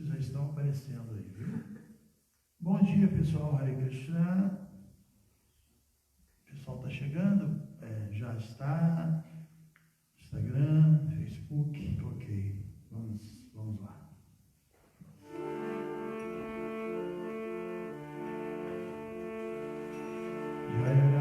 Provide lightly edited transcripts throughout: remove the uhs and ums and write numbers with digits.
Vocês já estão aparecendo aí, viu? Bom dia, pessoal. Hare Krishna. O pessoal está chegando? Já está. Instagram, Facebook. Ok. Vamos lá. Jai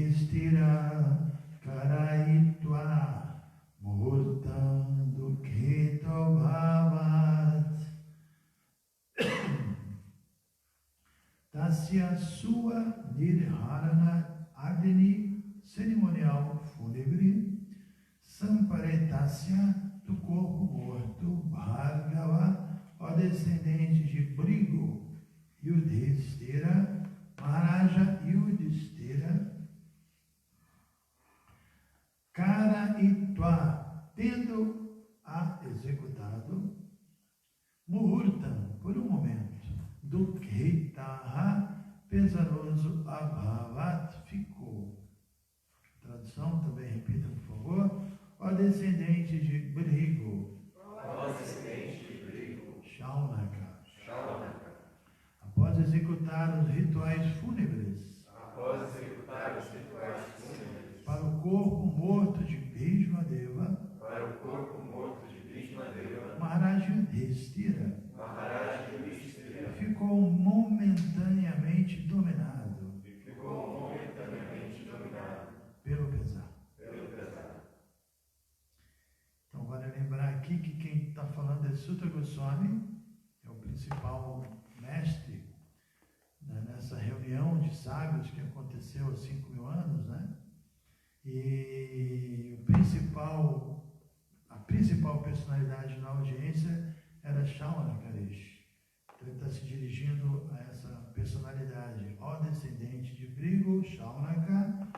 Yudhishthira Karayitva Muhurtam Dukheto Bhavat Tasya Sua Nirharana Agni, cerimonial fúnebre, Samparetasya, do corpo morto, Bhargava, ó descendente de Brigo, Yudhishthira, Maharaja Yudhishthira, Karayitva, tendo-a executado, Muhurtam, por um momento, Dukhetaha, pesaroso, Abhavat, ficou. Tradução, também repita, por favor. Ó descendente de Brigo. Ó descendente de Brigo. Shaunaka. Shaunaka. Após executar os rituais fúnebres. Após executar os rituais fúnebres. Para o corpo morto de Bhishmadeva. Para o corpo morto de Bhishmadeva. Maharaj Yudhishthira. Maharaj Yudhishthira. Ficou momentaneamente dominado. Pelo pesar. Então, vale lembrar aqui que quem está falando é Suta Goswami, é o principal mestre, né, nessa reunião de sábios que aconteceu há 5.000 anos, né? E a principal personalidade na audiência era Shaunakarish. Então, ele está se dirigindo a essa personalidade, ó descendente de Brigo, Shaunaka.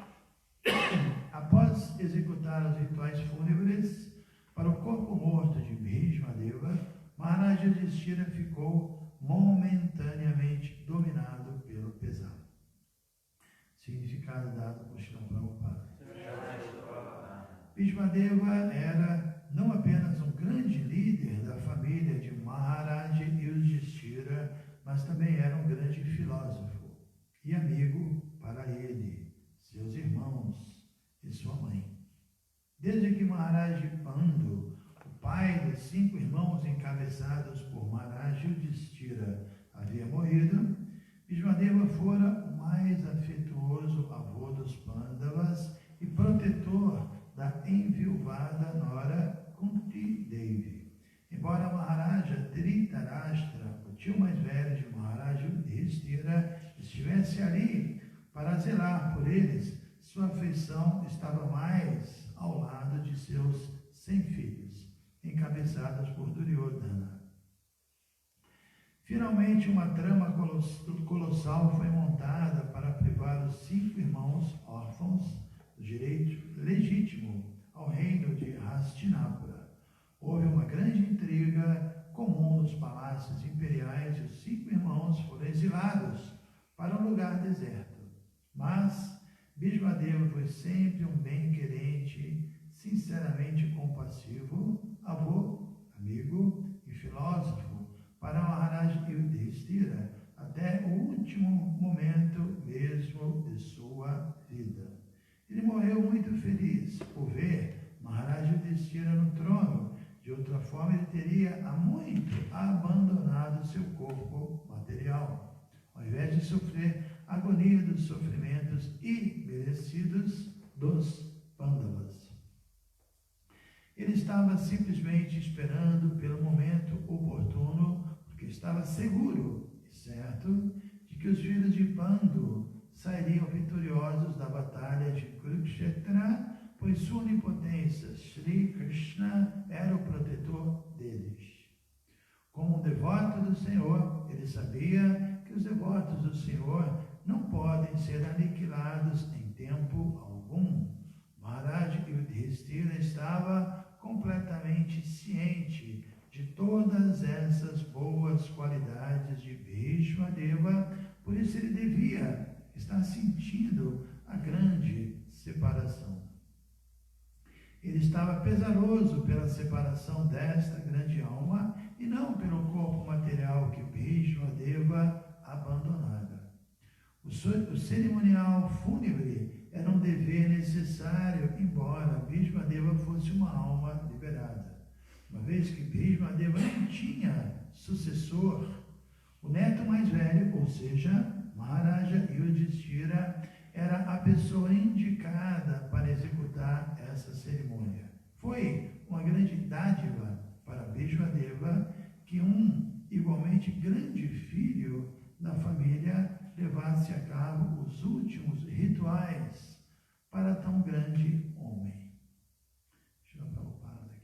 Após executar os rituais fúnebres para o corpo morto de Bhishmadeva, Maharaj Yudhishthira ficou momentaneamente dominado pelo pesar. Significado dado por Srila Prabhupada. Bhishmadeva era não apenas um grande líder da família de Maharaj Yudhishthira, mas também era um grande filósofo e amigo para ele, seus irmãos e sua mãe. Desde que Maharaj Pandu, o pai dos 5 irmãos encabeçados por Maharaj Yudhishthira, havia morrido, Bhishmadeva fora o mais afetuoso avô dos Pandavas e protetor da enviuvada nora Kunti Devi. Embora Maharaja Dhritarashtra, o tio mais velho de Maharaj Yudhishthira, estivesse ali para zelar por eles, sua afeição estava mais ao lado de seus 100 filhos, encabeçados por Duryodhana. Finalmente, uma trama colossal foi montada para privar os 5 irmãos órfãos do direito legítimo ao reino de Hastinapura. Houve uma grande intriga comum nos palácios imperiais e os 5 irmãos foram exilados para um lugar deserto. Mas Bhishmadeva foi sempre um bem-querente, sinceramente compassivo, avô, amigo e filósofo para Maharaj Yudhishthira até o último momento mesmo de sua vida. Ele morreu muito feliz por ver Maharaj Yudhishthira no trono. De outra forma, ele teria há muito abandonado seu corpo material, ao invés de sofrer a agonia dos sofrimentos imerecidos dos Pandavas. Ele estava simplesmente esperando pelo momento oportuno, porque estava seguro e certo de que os filhos de Pandu sairiam vitoriosos da batalha de Kurukshetra, pois sua onipotência, Shri Krishna, era o protetor deles. Como um devoto do Senhor, ele sabia que os devotos do Senhor não podem ser aniquilados em tempo algum. Maharaj Yudhishthira estava completamente ciente de todas essas boas qualidades de Bhishmadeva, por isso ele devia estar sentindo a grande separação. Ele estava pesaroso pela separação desta grande alma e não pelo corpo material que Bhishmadeva abandonara. O cerimonial fúnebre era um dever necessário, embora Bhishmadeva fosse uma alma liberada. Uma vez que Bhishmadeva não tinha sucessor, o neto mais velho, ou seja, Maharaja Yudhishthira, era a pessoa indicada para executar essa cerimônia. Foi uma grande dádiva para Vishwadeva que um igualmente grande filho da família levasse a cabo os últimos rituais para tão grande homem. Deixa eu falar aqui.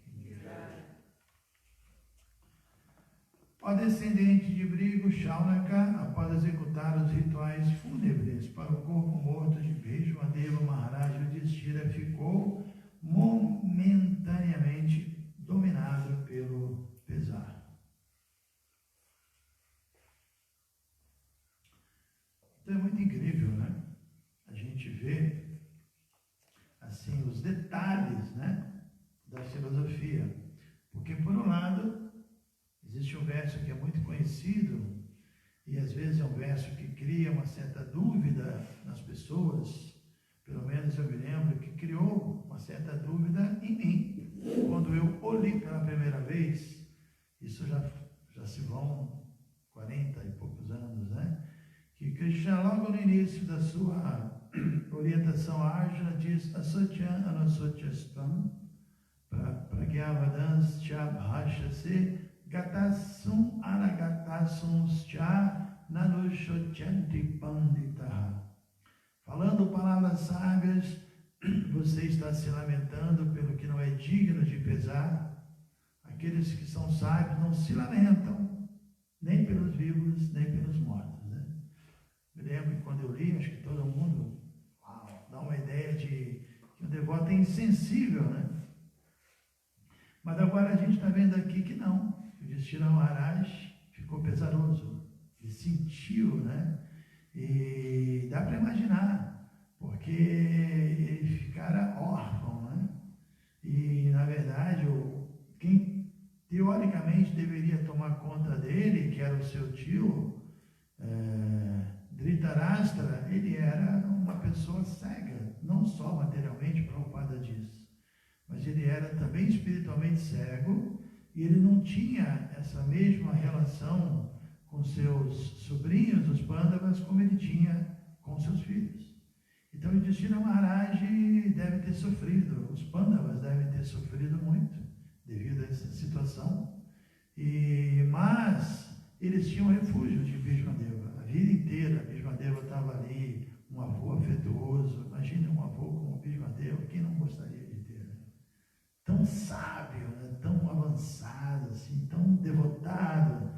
O descendente de Brigo, Shaunaka, após executar os rituais fúnebres para o corpo morto de Vishwadeva Maharaj, Yudhishthira ficou momentaneamente dominado pelo pesar. Então é muito incrível, né? A gente vê assim os detalhes, né, da filosofia. Porque por um lado existe um verso que é muito conhecido e às vezes é um verso que cria uma certa dúvida nas pessoas. Pelo menos eu me lembro que criou uma certa dúvida em mim quando eu o li pela primeira vez. Isso já se vão 40 e poucos anos, né? Que Krishna, logo no início da sua orientação a Arjuna, diz Asotyan Anasotyaspam Pragyavadans Cha Bhashase Gatasum Anagatasum Cha Nanushochanti Panditaha. Falando palavras sábias, você está se lamentando pelo que não é digno de pesar. Aqueles que são sábios não se lamentam, nem pelos vivos, nem pelos mortos, né? Me lembro que quando eu li, acho que todo mundo dá uma ideia de que o devoto é insensível, né? Mas agora a gente está vendo aqui que não. O Yudhishthira Maharaj ficou pesaroso, ele sentiu, né? E dá para imaginar, porque ele ficara órfão, né? E na verdade, quem teoricamente deveria tomar conta dele, que era o seu tio, Dhritarashtra, ele era uma pessoa cega, não só materialmente, Prabhupada diz, mas ele era também espiritualmente cego e ele não tinha essa mesma relação com seus sobrinhos, os Pandavas, como ele tinha com seus filhos. Então, o Yudhishthira Maharaj deve ter sofrido, os Pandavas devem ter sofrido muito devido a essa situação, mas eles tinham refúgio de Bhishmadeva. A vida inteira, Bhishmadeva estava ali, um avô afetuoso. Imagina um avô como Bhishmadeva, quem não gostaria de ter? Né? Tão sábio, né? Tão avançado, assim, tão devotado.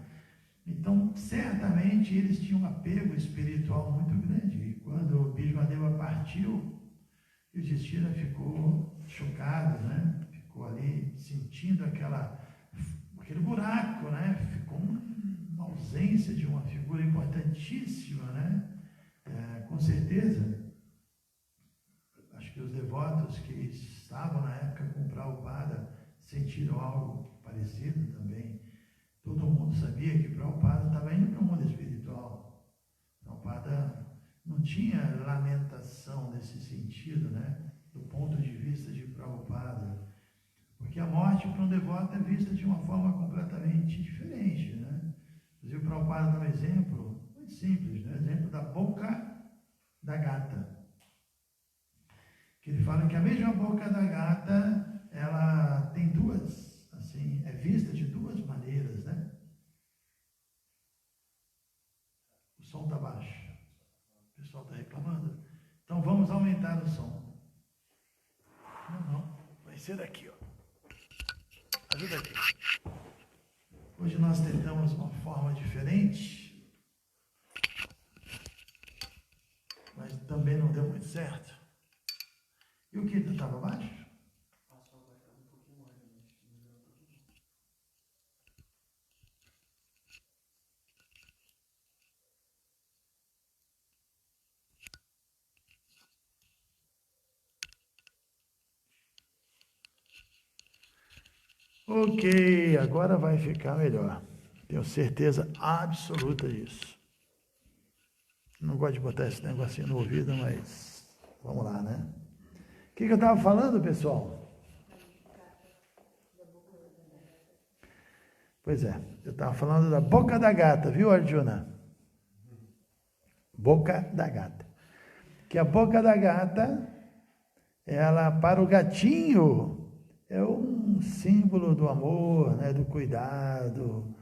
Então, certamente, eles tinham um apego espiritual muito grande. E quando Bhishmadeva partiu, o Yudhishthira ficou chocado, né? Ficou ali sentindo aquele buraco, né? Ficou uma ausência de uma figura importantíssima, né? Com certeza, acho que os devotos que estavam na época com Prabhupada sentiram algo parecido também. Todo mundo sabia que Prabhupada estava indo para o mundo espiritual. Prabhupada não tinha lamentação nesse sentido, né? Do ponto de vista de Prabhupada. Porque a morte para um devoto é vista de uma forma completamente diferente, né? Inclusive o Prabhupada dá um exemplo muito simples, né? O exemplo da boca da gata. Que ele fala que a mesma boca da gata, ela tem duas, assim, é vista de duas maneiras, né? O som está baixo. O pessoal está reclamando. Então vamos aumentar o som. Não. Vai ser daqui, ó. Ajuda aqui. Hoje nós tentamos uma forma diferente, mas também não deu muito certo. E o que estava baixo? Ok, agora vai ficar melhor. Tenho certeza absoluta disso. Não gosto de botar esse negocinho no ouvido, mas vamos lá, né? O que eu estava falando, pessoal? Pois é, eu estava falando da boca da gata, viu, Arjuna? Boca da gata. que a boca da gata, ela, para o gatinho, é um símbolo do amor, né, do cuidado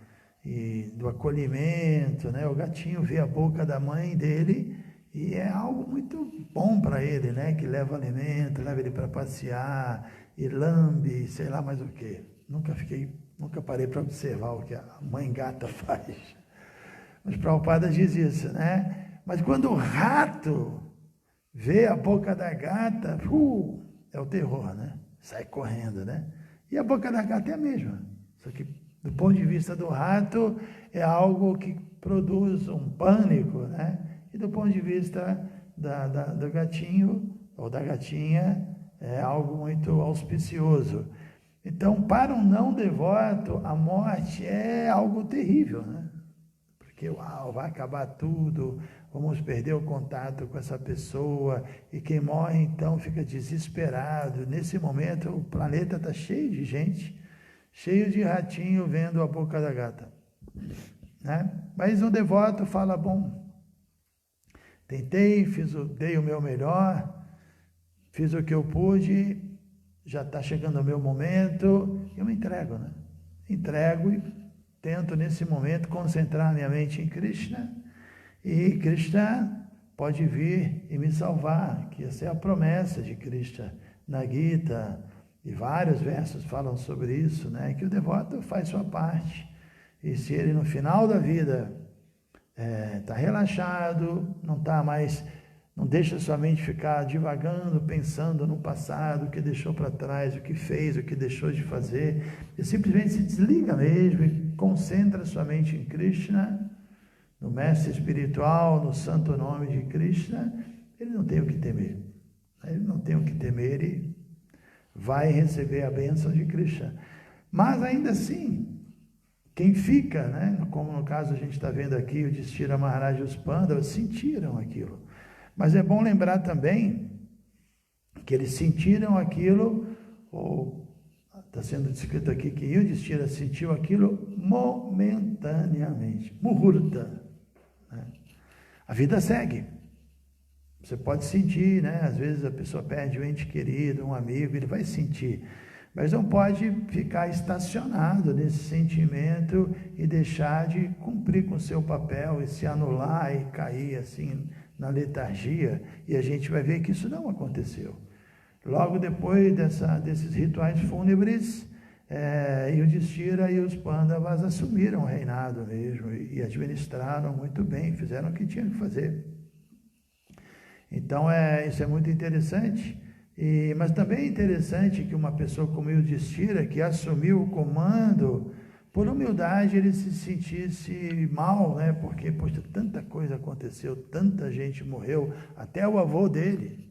e do acolhimento, né? O gatinho vê a boca da mãe dele e é algo muito bom para ele, né? Que leva alimento, leva ele para passear e lambe, sei lá mais o quê. Nunca parei para observar o que a mãe gata faz. Mas Prabhupada diz isso, né? Mas quando o rato vê a boca da gata, é o terror, né? Sai correndo, né? E a boca da gata é a mesma. Só que, do ponto de vista do rato, é algo que produz um pânico, né? E do ponto de vista do gatinho ou da gatinha, é algo muito auspicioso. Então, para um não devoto, a morte é algo terrível, né? Porque, vai acabar tudo, vamos perder o contato com essa pessoa, e quem morre, então, fica desesperado. Nesse momento, o planeta está cheio de gente, cheio de ratinho vendo a boca da gata, né? Mas o devoto fala, bom, tentei, dei o meu melhor, fiz o que eu pude, já está chegando o meu momento, eu me entrego, né? Entrego e tento, nesse momento, concentrar minha mente em Krishna, e Krishna pode vir e me salvar, que essa é a promessa de Krishna na Gita, e vários versos falam sobre isso, né? Que o devoto faz sua parte, e se ele no final da vida está relaxado, não deixa sua mente ficar divagando, pensando no passado, o que deixou para trás, o que fez, o que deixou de fazer, e simplesmente se desliga mesmo e concentra sua mente em Krishna, no mestre espiritual, no santo nome de Krishna. Ele não tem o que temer. Ele não tem o que temer e vai receber a bênção de Krishna. Mas ainda assim, quem fica, né, como no caso a gente está vendo aqui, o Yudhishthira Maharaj e os Pandavas sentiram aquilo. Mas é bom lembrar também que eles sentiram aquilo, ou está sendo descrito aqui que Yudhishthira sentiu aquilo momentaneamente, muhurta, né? A vida segue. Você pode sentir, né? Às vezes a pessoa perde um ente querido, um amigo, ele vai sentir. Mas não pode ficar estacionado nesse sentimento e deixar de cumprir com o seu papel e se anular e cair assim na letargia, e a gente vai ver que isso não aconteceu. Logo depois desses rituais fúnebres, Yudhishthira e os Pandavas assumiram o reinado mesmo e administraram muito bem, fizeram o que tinham que fazer. Então, isso é muito interessante, mas também é interessante que uma pessoa como Yudhishthira, que assumiu o comando, por humildade ele se sentisse mal, né? Porque, poxa, tanta coisa aconteceu, tanta gente morreu, até o avô dele.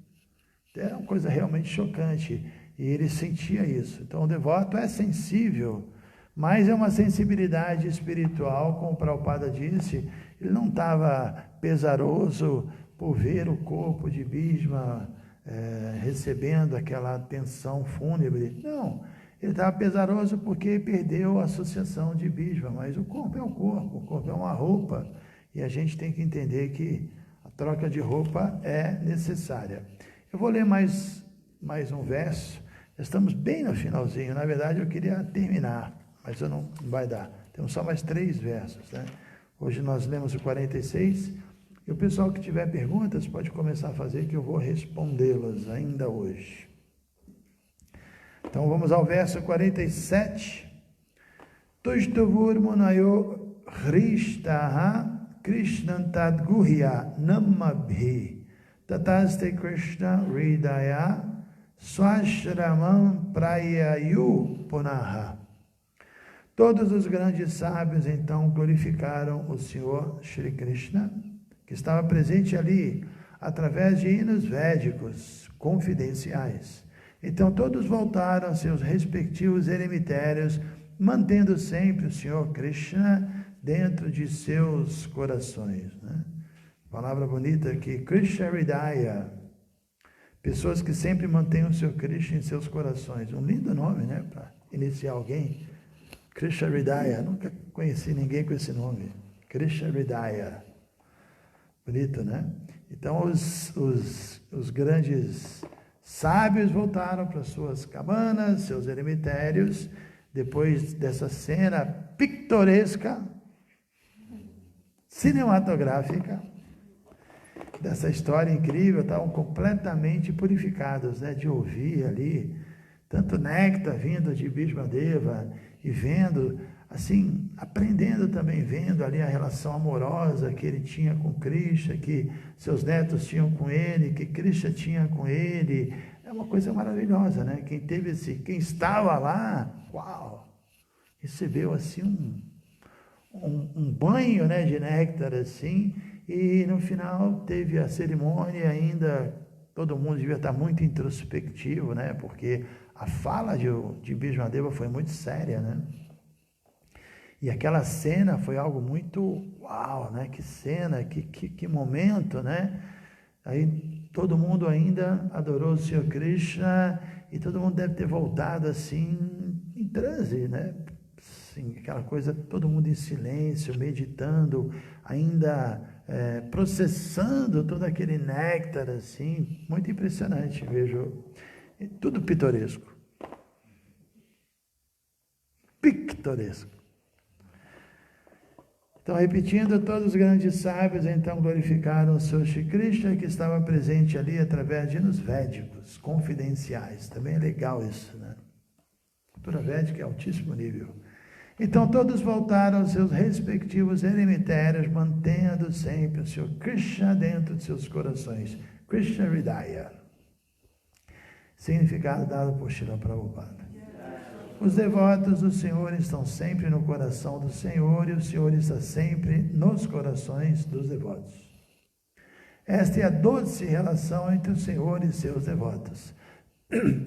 Era uma coisa realmente chocante, e ele sentia isso. Então, o devoto é sensível, mas é uma sensibilidade espiritual, como o Prabhupada disse. Ele não estava pesaroso por ver o corpo de Bhishma recebendo aquela atenção fúnebre. Não, ele estava pesaroso porque perdeu a associação de Bhishma, mas o corpo é uma roupa, e a gente tem que entender que a troca de roupa é necessária. Eu vou ler mais um verso, estamos bem no finalzinho, na verdade eu queria terminar, mas não vai dar, temos só mais 3 versos, né? Hoje nós lemos o 46, e o pessoal que tiver perguntas pode começar a fazer, que eu vou respondê-las ainda hoje. Então vamos ao verso 47. Tuštavur munayo hrishtaha krishnantad guhya namabhi tataste krishna hridaya swashramam prayayu punaha. Todos os grandes sábios então glorificaram o Senhor Shri Krishna, que estava presente ali através de hinos védicos confidenciais. Então todos voltaram a seus respectivos eremitérios, mantendo sempre o Senhor Krishna dentro de seus corações, né? Palavra bonita aqui, Krishna Hridaya. Pessoas que sempre mantêm o seu Krishna em seus corações. Um lindo nome, né? Para iniciar alguém. Krishna Hridaya. Nunca conheci ninguém com esse nome. Krishna Hridaya. Bonito, né? Então os grandes sábios voltaram para suas cabanas, seus eremitérios, depois dessa cena pitoresca, cinematográfica, dessa história incrível, estavam completamente purificados, né, de ouvir ali tanto néctar vindo de Bhishmadeva e vendo, assim, aprendendo também, vendo ali a relação amorosa que ele tinha com Krishna, que seus netos tinham com ele, que Krishna tinha com ele. É uma coisa maravilhosa, né? Quem estava lá, uau, recebeu assim um banho, né, de néctar assim, e no final teve a cerimônia ainda. Todo mundo devia estar muito introspectivo, né? Porque a fala de Bhishmadeva foi muito séria, né? E aquela cena foi algo muito uau, né? Que cena, que momento, né? Aí todo mundo ainda adorou o Senhor Krishna e todo mundo deve ter voltado assim em transe, né? Assim, aquela coisa, todo mundo em silêncio, meditando, ainda processando todo aquele néctar, assim, muito impressionante, vejo, tudo pitoresco. Pictoresco. Então, repetindo, todos os grandes sábios então glorificaram o Senhor Shri Krishna, que estava presente ali através de hinos védicos, confidenciais. Também é legal isso, né? Cultura védica é altíssimo nível. Então, todos voltaram aos seus respectivos eremitérios, mantendo sempre o Senhor Krishna dentro de seus corações. Krishna Hridaya. Significado dado por Srila Prabhupada. Os devotos do Senhor estão sempre no coração do Senhor e o Senhor está sempre nos corações dos devotos. Esta é a doce relação entre o Senhor e seus devotos.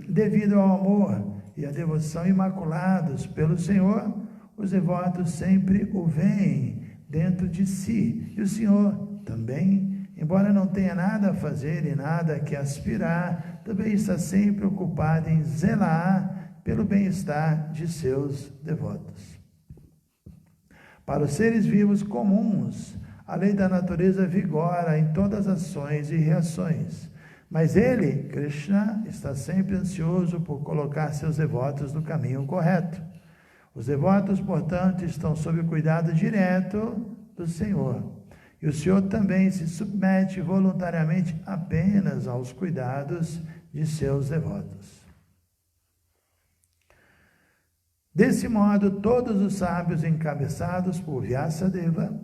Devido ao amor e à devoção imaculados pelo Senhor, os devotos sempre o veem dentro de si. E o Senhor também, embora não tenha nada a fazer e nada que aspirar, também está sempre ocupado em zelar pelo bem-estar de seus devotos. Para os seres vivos comuns, a lei da natureza vigora em todas as ações e reações, mas ele, Krishna, está sempre ansioso por colocar seus devotos no caminho correto. Os devotos, portanto, estão sob o cuidado direto do Senhor. E o Senhor também se submete voluntariamente apenas aos cuidados de seus devotos. Desse modo, todos os sábios encabeçados por Vyasadeva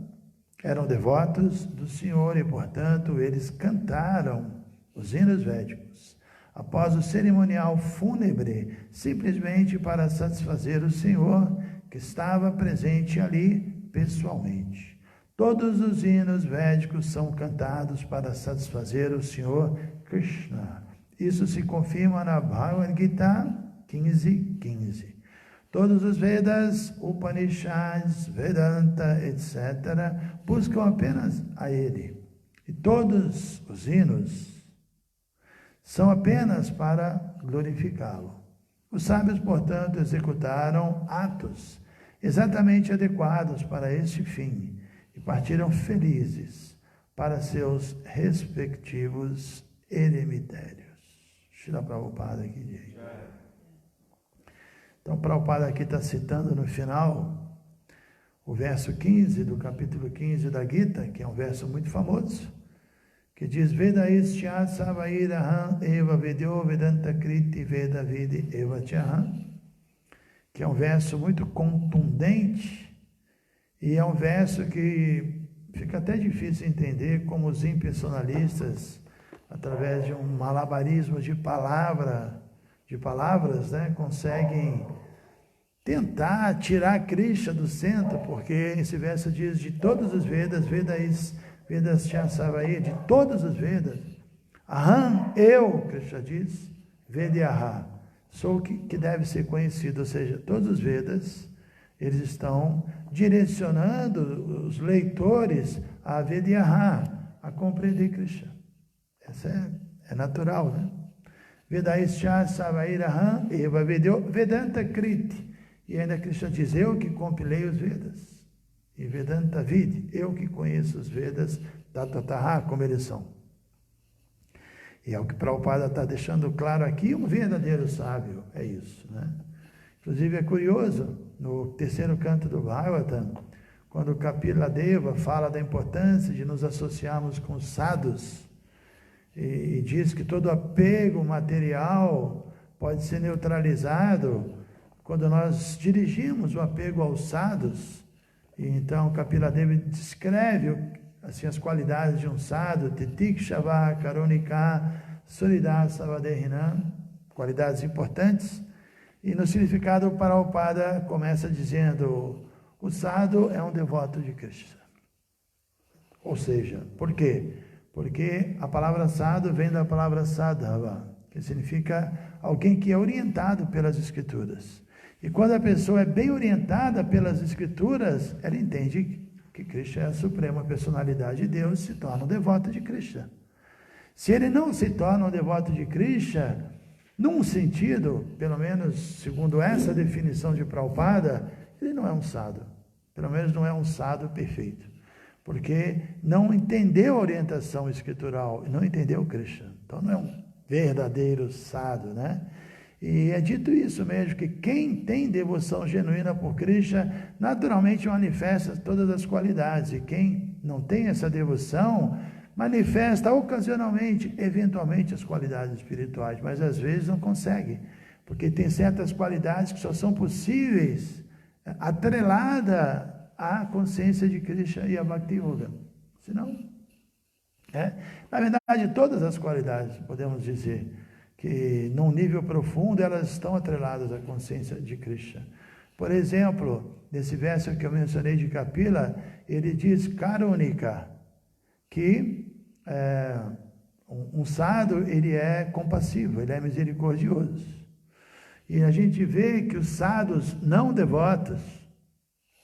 eram devotos do Senhor e, portanto, eles cantaram os hinos védicos após o cerimonial fúnebre, simplesmente para satisfazer o Senhor, que estava presente ali pessoalmente. Todos os hinos védicos são cantados para satisfazer o Senhor Krishna. Isso se confirma na Bhagavad Gita 15:15. Todos os Vedas, Upanishads, Vedanta, etc., buscam apenas a Ele. E todos os hinos são apenas para glorificá-lo. Os sábios, portanto, executaram atos exatamente adequados para este fim e partiram felizes para seus respectivos eremitérios. Srila Prabhupada aqui diz. Então, Prabhupada aqui está citando no final o verso 15 do capítulo 15 da Gita, que é um verso muito famoso, que diz: Vedaischa savairaham eva vedyo vedanta kriti veda vidi eva chaham, que é um verso muito contundente e é um verso que fica até difícil entender como os impersonalistas, através de um malabarismo de palavras, né, conseguem tentar tirar Krishna do centro, porque esse verso diz de todos os Vedas, Vedas Chasavaí, de todos os Vedas, Aham, eu, Krishna diz, Vedyaha, sou o que deve ser conhecido, ou seja, todos os Vedas, eles estão direcionando os leitores a Vedyaha, a compreender Krishna. Essa é natural, né? Vedaischa Savairaham Eva Vedanta Kriti. E ainda Krishna diz: eu que compilei os Vedas. E Vedanta Vidi, eu que conheço os Vedas, Tatataha, como eles são. E é o que Prabhupada está deixando claro aqui, um verdadeiro sábio, é isso, né? Inclusive é curioso, no terceiro canto do Bhagavatam, quando Kapila Deva fala da importância de nos associarmos com os sadhus, e diz que todo apego material pode ser neutralizado quando nós dirigimos o apego aos sadhus. E então Kapila Deva descreve assim, as qualidades de um sadhu, Titikshava, Karunika, Suridasa, Savadehinam, qualidades importantes. E no significado, o Prabhupada começa dizendo: o sadhu é um devoto de Krishna. Ou seja, por quê? Porque a palavra sadhu vem da palavra sadhava, que significa alguém que é orientado pelas escrituras. E quando a pessoa é bem orientada pelas escrituras, ela entende que Krishna é a suprema personalidade de Deus e se torna um devoto de Krishna. Se ele não se torna um devoto de Krishna, num sentido, pelo menos segundo essa definição de Prabhupada, ele não é um sadhu. Pelo menos não é um sadhu perfeito. Porque não entendeu a orientação escritural e não entendeu Krishna. Então não é um verdadeiro sadhu, né? E é dito isso mesmo, que quem tem devoção genuína por Krishna, naturalmente manifesta todas as qualidades. E quem não tem essa devoção, manifesta ocasionalmente, eventualmente, as qualidades espirituais, mas às vezes não consegue, porque tem certas qualidades que só são possíveis atrelada à consciência de Krishna e a Bhakti Yoga. Senão, na verdade, todas as qualidades, podemos dizer, que num nível profundo elas estão atreladas à consciência de Krishna. Por exemplo, nesse verso que eu mencionei de Kapila, ele diz Karunika, que um sadhu, ele é compassivo, ele é misericordioso. E a gente vê que os sadhus não devotos,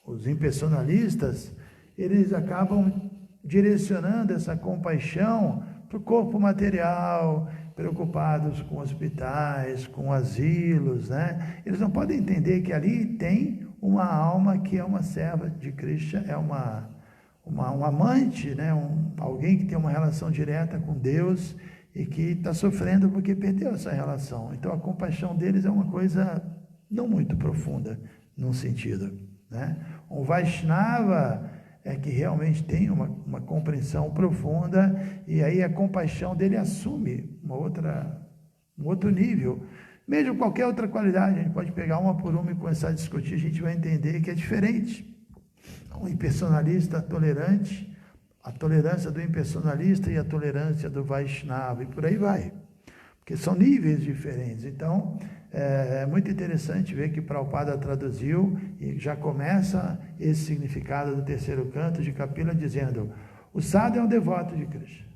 os impersonalistas, eles acabam direcionando essa compaixão para o corpo material, preocupados com hospitais, com asilos, né? Eles não podem entender que ali tem uma alma que é uma serva de Krishna, é um amante, né? Alguém que tem uma relação direta com Deus e que está sofrendo porque perdeu essa relação. Então a compaixão deles é uma coisa não muito profunda, num sentido, né? Um Vaishnava é que realmente tem uma compreensão profunda, e aí a compaixão dele assume um outro nível. Mesmo qualquer outra qualidade, a gente pode pegar uma por uma e começar a discutir, a gente vai entender que é diferente. Um impersonalista tolerante, a tolerância do impersonalista e a tolerância do Vaishnava, e por aí vai. Porque são níveis diferentes. Então, é muito interessante ver que Prabhupada traduziu e já começa esse significado do terceiro canto de Kapila dizendo: o sadhu é um devoto de Krishna,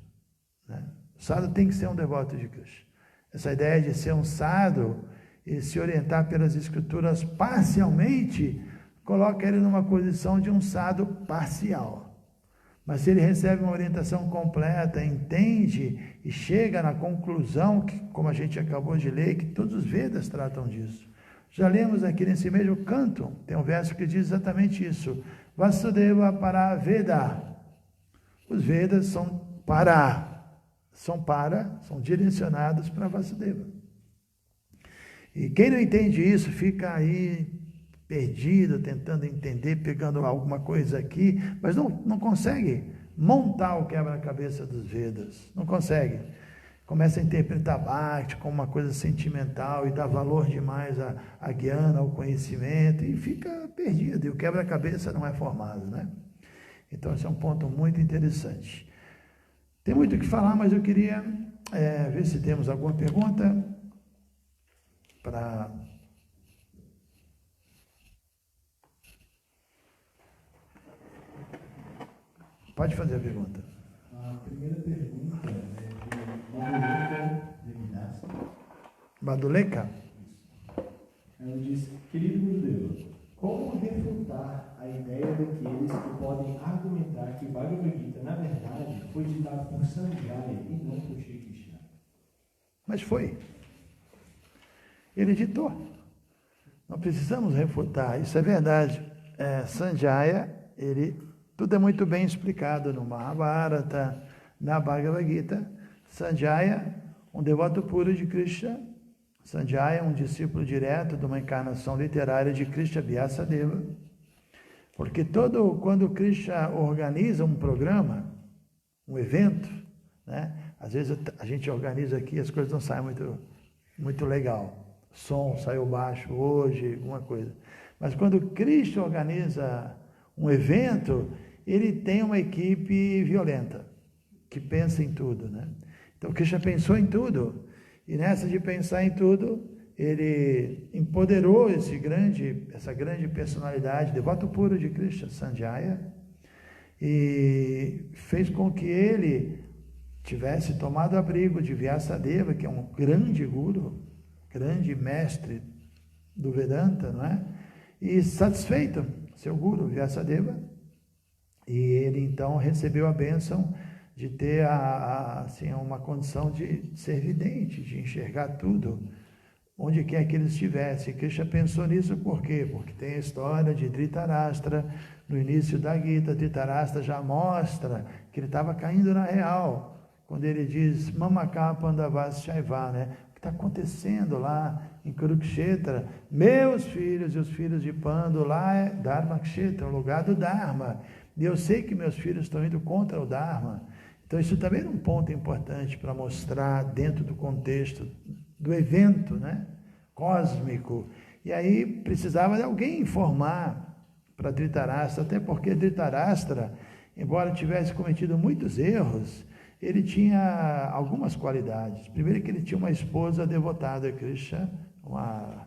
né? O sadhu tem que ser um devoto de Krishna. Essa ideia de ser um sadhu e se orientar pelas escrituras parcialmente coloca ele numa posição de um sadhu parcial. Mas se ele recebe uma orientação completa, entende e chega na conclusão, que, como a gente acabou de ler, que todos os Vedas tratam disso. Já lemos aqui nesse mesmo canto, tem um verso que diz exatamente isso. Vasudeva para Veda. Os Vedas são são direcionados para Vasudeva. E quem não entende isso fica aí perdido, tentando entender, pegando alguma coisa aqui, mas não consegue montar o quebra-cabeça dos Vedas, não consegue. Começa a interpretar Bhakti como uma coisa sentimental e dá valor demais à Gyana, ao conhecimento, e fica perdido, e o quebra-cabeça não é formado, né? Então esse é um ponto muito interessante. Tem muito o que falar, mas eu queria ver se temos alguma pergunta para... Pode fazer a pergunta. A primeira pergunta é de Madhuleka? Ela diz: querido Gurudeva, como refutar a ideia daqueles que podem argumentar que Bhagavad Gita, na verdade, foi ditado por Sanjaya e não por Shri Krishna? Mas foi. Ele ditou. Não precisamos refutar, isso é verdade. Sanjaya, tudo é muito bem explicado no Mahabharata, na Bhagavad Gita. Sanjaya, um devoto puro de Krishna. Sanjaya é um discípulo direto de uma encarnação literária de Krishna Vyasadeva. Porque quando Krishna organiza um programa, um evento, né? Às vezes a gente organiza aqui e as coisas não saem muito legal. Som saiu baixo hoje, alguma coisa. Mas quando Krishna organiza um evento, ele tem uma equipe violenta, que pensa em tudo, né? Então Krishna pensou em tudo, e nessa de pensar em tudo, ele empoderou essa grande personalidade, devoto puro de Krishna, Sanjaya, e fez com que ele tivesse tomado abrigo de Vyasadeva, que é um grande guru, grande mestre do Vedanta, não é? E satisfeito, seu guru, Vyasadeva, e ele então recebeu a bênção de ter assim, uma condição de ser vidente, de enxergar tudo, onde quer que ele estivesse. Krishna pensou nisso por quê? Porque tem a história de Dhritarashtra, no início da Gita. Dhritarashtra já mostra que ele estava caindo na real, quando ele diz, Mamaka Pandavas Shaiva, né? O que está acontecendo lá em Kurukshetra? Meus filhos e os filhos de Pandu, lá é Dharmakshetra, o lugar do Dharma. E eu sei que meus filhos estão indo contra o Dharma. Então isso também é um ponto importante para mostrar dentro do contexto do evento, né? Cósmico. E aí precisava de alguém informar para Dhritarashtra, até porque Dhritarashtra, embora tivesse cometido muitos erros, ele tinha algumas qualidades. Primeiro que ele tinha uma esposa devotada a Krishna, uma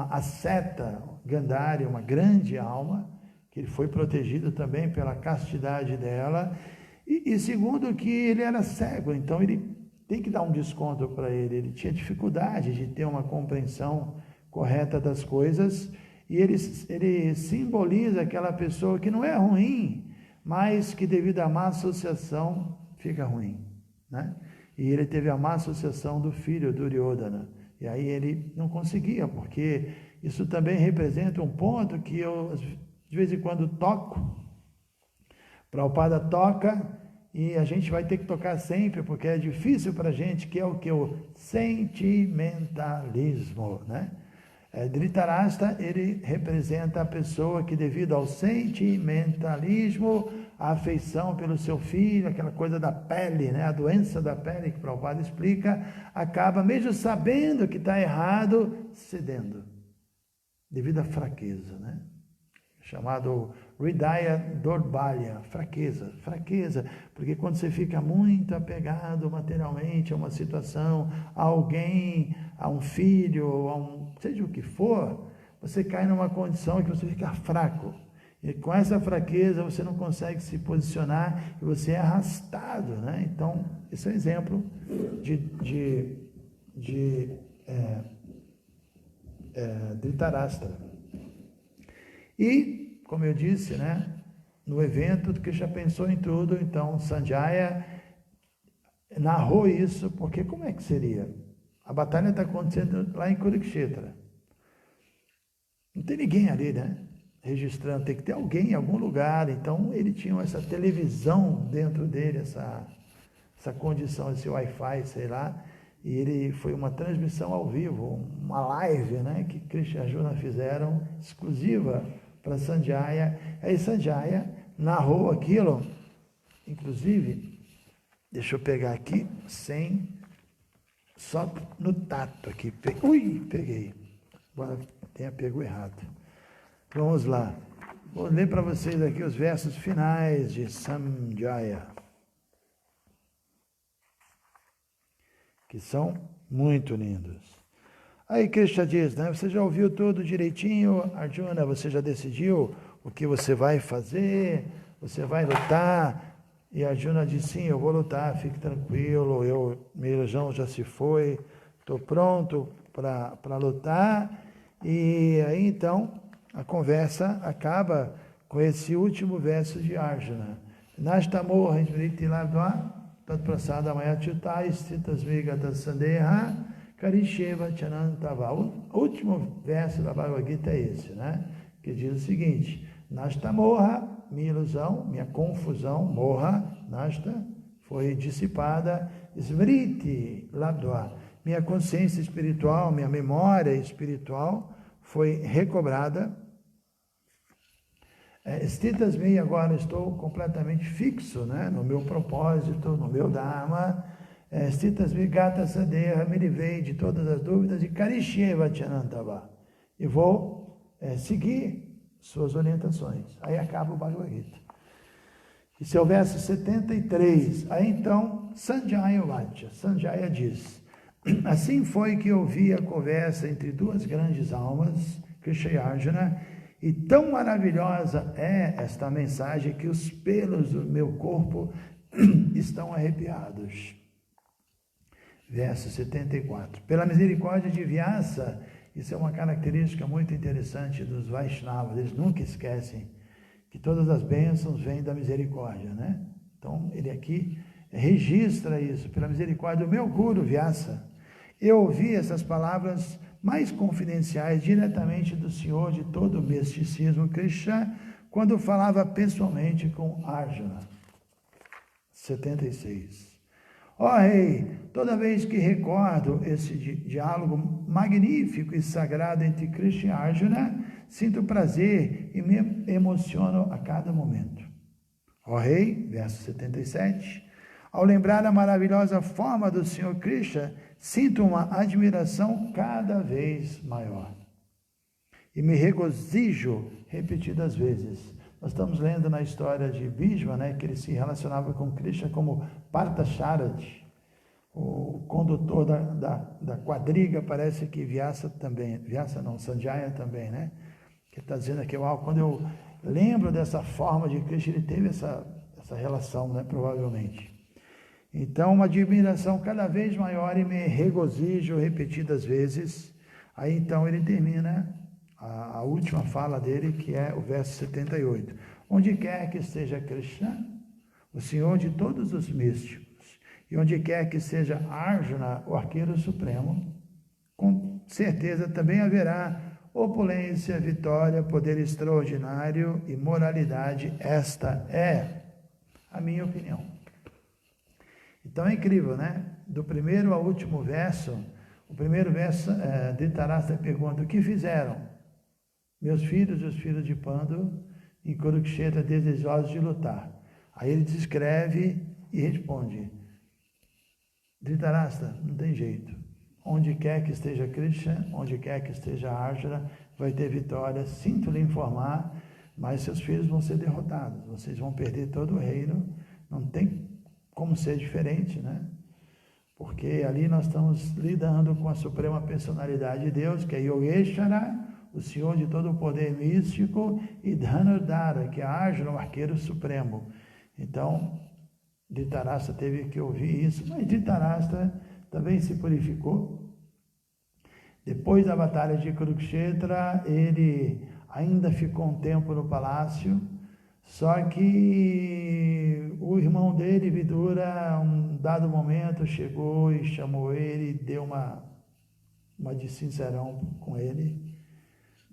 asceta Gandhari, uma grande alma, que ele foi protegido também pela castidade dela. E segundo que ele era cego, então ele tem que dar um desconto para ele. Ele tinha dificuldade de ter uma compreensão correta das coisas, e ele simboliza aquela pessoa que não é ruim, mas que devido à má associação fica ruim, né? E ele teve a má associação do filho Duryodhana, e aí ele não conseguia, porque isso também representa um ponto que eu de vez em quando toco. Prabhupada toca, e a gente vai ter que tocar sempre, porque é difícil para a gente, que é o que? O sentimentalismo, né? Dhritarashtra, ele representa a pessoa que, devido ao sentimentalismo, a afeição pelo seu filho, aquela coisa da pele, né? A doença da pele, que Prabhupada explica, acaba, mesmo sabendo que está errado, cedendo, devido à fraqueza, né? Chamado Hridaya Dorbalya, fraqueza, porque quando você fica muito apegado materialmente a uma situação, a alguém, a um filho, seja o que for, você cai numa condição que você fica fraco, e com essa fraqueza você não consegue se posicionar e você é arrastado, né? Então, esse é um exemplo de Dhritarashtra. E, como eu disse, né, no evento, que já pensou em tudo, então Sanjaya narrou isso, porque como é que seria? A batalha está acontecendo lá em Kurukshetra. Não tem ninguém ali, né, registrando, tem que ter alguém em algum lugar. Então ele tinha essa televisão dentro dele, essa condição, esse Wi-Fi, sei lá, e ele foi uma transmissão ao vivo, uma live, né, que Krishna e Arjuna fizeram, exclusiva para Sanjaya. Aí Sanjaya narrou aquilo, inclusive, deixa eu pegar aqui, só no tato aqui, peguei, agora tenha pego errado. Vamos lá, vou ler para vocês aqui os versos finais de Sanjaya, que são muito lindos. Aí Krishna diz, né, você já ouviu tudo direitinho, Arjuna, você já decidiu o que você vai fazer, você vai lutar? E Arjuna diz, sim, eu vou lutar, fique tranquilo, minha ilusão já se foi, estou pronto para lutar. E aí então a conversa acaba com esse último verso de Arjuna. Nashtamoha smriti ladva tat prasada mayachutai stitas vigata sandeha Karisheva Chanantava. O último verso da Bhagavad Gita é esse, né? Que diz o seguinte: Nashta Moha, minha ilusão, minha confusão, Moha, Nashta, foi dissipada, smriti ladva. Minha consciência espiritual, minha memória espiritual foi recobrada. Stitasmi, agora estou completamente fixo, né, no meu propósito, no meu Dharma. Stitasmi gata sadeha, me livrei de todas as dúvidas e karishyeva chanantava. E vou seguir suas orientações. Aí acaba o Bhagavad Gita. Esse é o verso 73. Aí então, Sanjaya Vacha, Sanjaya diz: assim foi que eu vi a conversa entre duas grandes almas, Krishna e Arjuna, e tão maravilhosa é esta mensagem que os pelos do meu corpo estão arrepiados. Verso 74. Pela misericórdia de Vyasa, isso é uma característica muito interessante dos Vaishnavas, eles nunca esquecem que todas as bênçãos vêm da misericórdia, né? Então, ele aqui registra isso, pela misericórdia do meu Guru, Vyasa. Eu ouvi essas palavras mais confidenciais diretamente do Senhor de todo o misticismo, Krishna, quando falava pessoalmente com Arjuna. 76. Ó Rei, toda vez que recordo esse diálogo magnífico e sagrado entre Krishna e Arjuna, sinto prazer e me emociono a cada momento. Ó Rei, verso 77, ao lembrar a maravilhosa forma do Senhor Krishna, sinto uma admiração cada vez maior. E me regozijo repetidas vezes. Nós estamos lendo na história de Bhishma, né, que ele se relacionava com Krishna como Parthasharati, o condutor da quadriga. Parece que Vyasa também, Vyasa não, Sanjaya também, né? Que está dizendo aqui, quando eu lembro dessa forma de Krishna, ele teve essa relação, né, provavelmente. Então, uma admiração cada vez maior e me regozijo repetidas vezes. Aí, então, ele termina a última fala dele, que é o verso 78. Onde quer que esteja Krishna, o Senhor de todos os místicos, e onde quer que seja Arjuna, o arqueiro supremo, com certeza também haverá opulência, vitória, poder extraordinário e moralidade. Esta é a minha opinião. Então é incrível, né? Do primeiro ao último verso, o primeiro verso, Dhritarashtra pergunta: o que fizeram meus filhos e os filhos de Pandu em Kurukshetra desejosos de lutar? Aí ele descreve e responde: Dhritarashtra, não tem jeito. Onde quer que esteja Krishna, onde quer que esteja Arjuna, vai ter vitória. Sinto lhe informar, mas seus filhos vão ser derrotados. Vocês vão perder todo o reino. Não tem como ser diferente, né? Porque ali nós estamos lidando com a suprema personalidade de Deus, que é Yogeshwara, o Senhor de todo o poder místico, e Dhanurdhara, que é Arjuna, o arqueiro supremo. Então, Dhritarashtra teve que ouvir isso, mas Dhritarashtra também se purificou. Depois da batalha de Kurukshetra, ele ainda ficou um tempo no palácio, só que o irmão dele, Vidura, um dado momento, chegou e chamou ele, deu uma de sincerão com ele,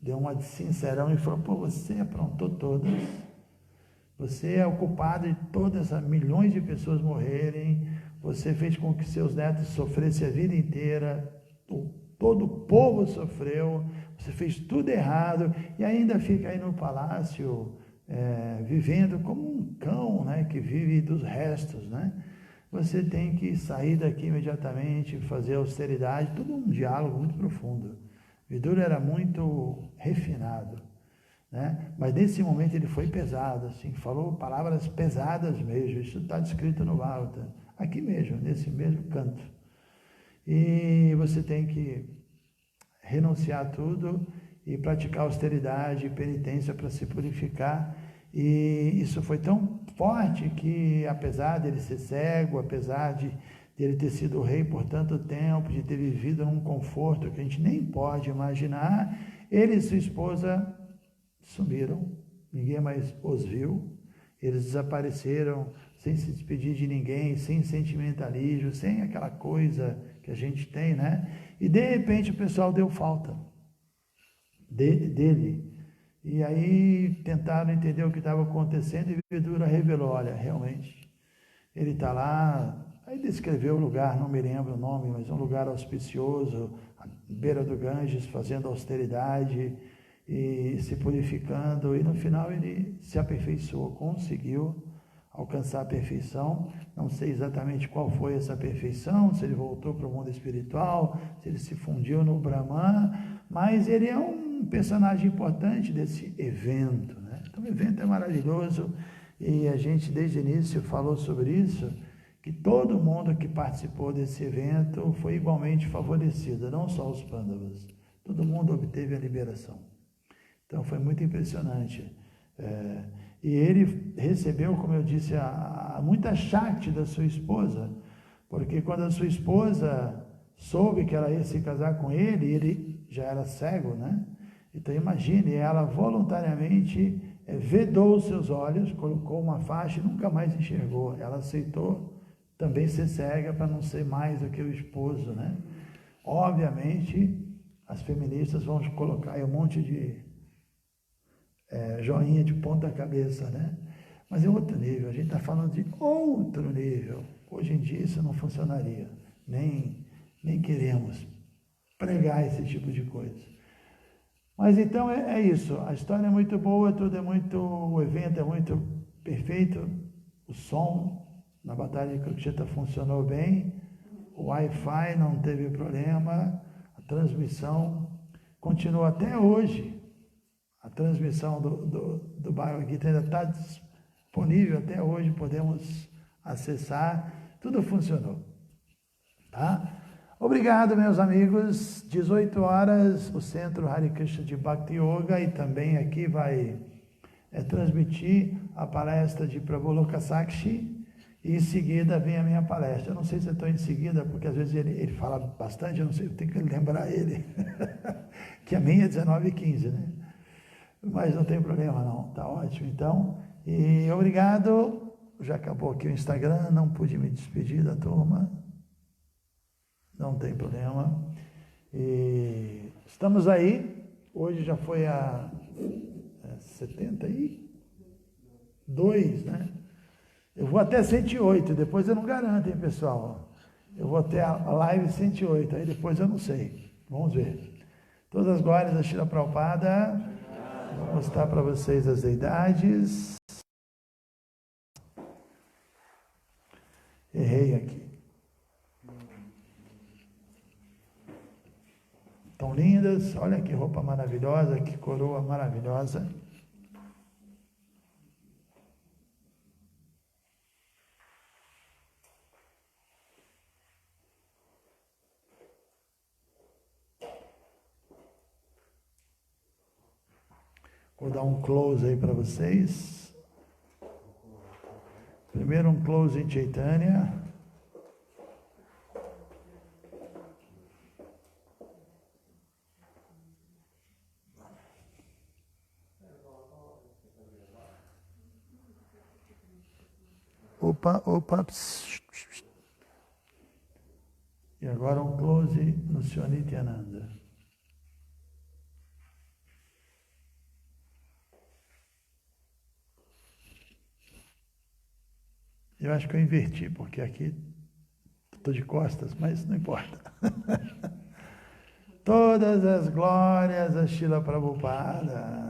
deu uma de sincerão e falou: pô, você aprontou todas, você é o culpado de todas as milhões de pessoas morrerem, você fez com que seus netos sofressem a vida inteira, todo o povo sofreu, você fez tudo errado e ainda fica aí no palácio vivendo como um cão, né, que vive dos restos, né? Você tem que sair daqui imediatamente, fazer austeridade, tudo um diálogo muito profundo. Vidura era muito refinado, né? Mas nesse momento ele foi pesado, assim, falou palavras pesadas mesmo. Isso está descrito no Bhagavata, aqui mesmo, nesse mesmo canto. E você tem que renunciar a tudo e praticar austeridade e penitência para se purificar. E isso foi tão forte que, apesar dele ser cego, apesar de ele ter sido rei por tanto tempo, de ter vivido num conforto que a gente nem pode imaginar, ele e sua esposa sumiram, ninguém mais os viu, eles desapareceram sem se despedir de ninguém, sem sentimentalismo, sem aquela coisa que a gente tem, né? E de repente o pessoal deu falta dele. E aí tentaram entender o que estava acontecendo e Vidura revelou: olha, realmente, ele está lá Aí descreveu o lugar, não me lembro o nome, mas um lugar auspicioso, à beira do Ganges, fazendo austeridade e se purificando, e no final ele se aperfeiçoou, conseguiu alcançar a perfeição. Não sei exatamente qual foi essa perfeição, se ele voltou para o mundo espiritual, se ele se fundiu no Brahman, mas ele é um personagem importante desse evento, né? Então o evento é maravilhoso e a gente desde o início falou sobre isso, que todo mundo que participou desse evento foi igualmente favorecido, não só os Pandavas, todo mundo obteve a liberação. Então foi muito impressionante. E ele recebeu, como eu disse, muita Shakti da sua esposa, porque quando a sua esposa soube que ela ia se casar com ele já era cego, né? Então imagine, ela voluntariamente vedou os seus olhos, colocou uma faixa e nunca mais enxergou. Ela aceitou também ser cega para não ser mais do que o esposo, né? Obviamente, as feministas vão colocar aí um monte de joinha de ponta cabeça, né? Mas é outro nível, a gente está falando de outro nível. Hoje em dia isso não funcionaria, nem queremos pregar esse tipo de coisa. Mas então é isso, a história é muito boa, o evento é muito perfeito, o som na Batalha de Kurukshetra funcionou bem, o Wi-Fi não teve problema, a transmissão continua até hoje. A transmissão do Bhagavad Gita ainda está disponível até hoje, podemos acessar, tudo funcionou. Tá? Obrigado, meus amigos. 18 horas, o Centro Hare Krishna de Bhakti Yoga e também aqui vai transmitir a palestra de Prabhu Lokasakshi e em seguida vem a minha palestra. Eu não sei se eu estou em seguida, porque às vezes ele fala bastante, eu não sei, eu tenho que lembrar ele, que a minha é 19h15, né? Mas não tem problema não, tá ótimo então. E obrigado, já acabou aqui o Instagram, não pude me despedir da turma, não tem problema. E estamos aí, hoje já foi a 72, né? Eu vou até 108, depois eu não garanto, hein, pessoal? Eu vou até a live 108, aí depois eu não sei, vamos ver. Todas as glórias da Srila Prabhupada. Vou mostrar para vocês as deidades. Errei aqui. Tão lindas. Olha que roupa maravilhosa, que coroa maravilhosa. Vou dar um close aí para vocês. Primeiro um close em Chaitanya. Opa. E agora um close no Sr. Nityananda. Eu acho que eu inverti, porque aqui estou de costas, mas não importa. Todas as glórias a Srila Prabhupada.